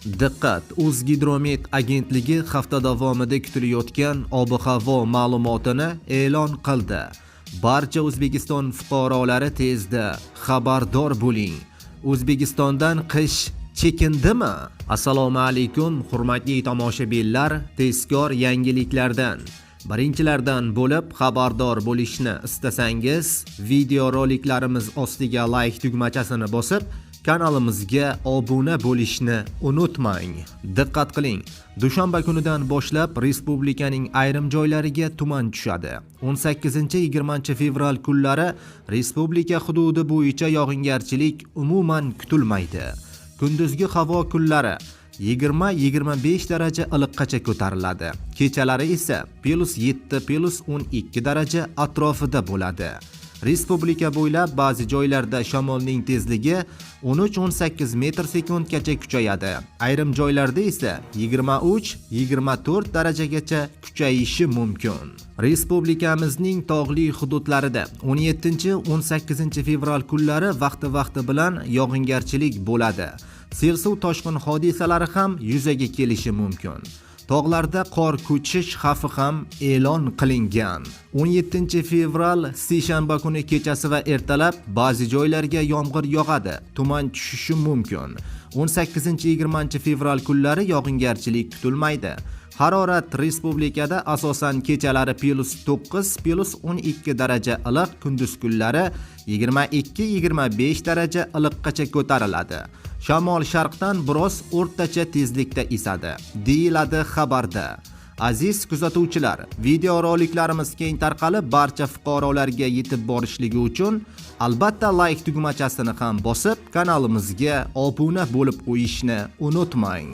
Diqqat! O'zgidromet agentligi hafta davomida kutilayotgan ob-havo ma'lumotini e'lon qildi. Barcha O'zbekiston fuqarolari tezda xabardor bo'ling. O'zbekistondan qish chekindimi? Assalomu alaykum, hurmatli tomoshabinlar, tezkor yangiliklardan birinchilardan bo'lib xabardor bo'lishni istasangiz, video roliklarimiz ostiga like tugmachasini bosib, kanalimizga obuna bo'lishni unutmang. Diqqat qiling. Dushanba kunidan boshlab respublikaning ayrim joylariga tuman tushadi. 18-20 fevral kunlari respublika hududi bo'yicha yog'ingarchilik umuman kutilmaydi. Kunduzgi havo kunlari 20-25 daraja iliqqacha ko'tariladi. Kechalari esa +7 +12 daraja atrofida bo'ladi. Respublika bo'ylab ba'zi joylarda shamolning tezligi 13-18 metr/sekundgacha kuchayadi. Ayrim joylarda esa 23-24 darajagacha kuchayishi mumkin. Respublikamizning tog'li hududlarida 17-18 fevral kunlari vaqti bilan yog'ingarchilik bo'ladi. Sel suv toshqin hodisalari ham yuzaga kelishi mumkin. Tog'larda qor ko'chish xavfi ham e'lon qilingan. 17 fevral seshanba kuni kechasi va ertalab ba'zi joylarga yomg'ir yog'adi, tuman tushishi mumkin. 18-20 fevral kunlari yog'ingarchilik kutilmaydi. Harorat respublikada asosan kechalari +9 +12 daraja iliq, kunduz kunlari 22-25 daraja iliqqacha ko'tariladi. Shamol sharqdan biroz o'rtacha tezlikda esadi, deyiladi xabarda. Aziz kuzatuvchilar, video roliklarimiz keng tarqalib barcha fuqarolarga yetib borishligi uchun albatta like tugmachasini ham bosib, kanalimizga obuna bo'lib qo'yishni unutmang.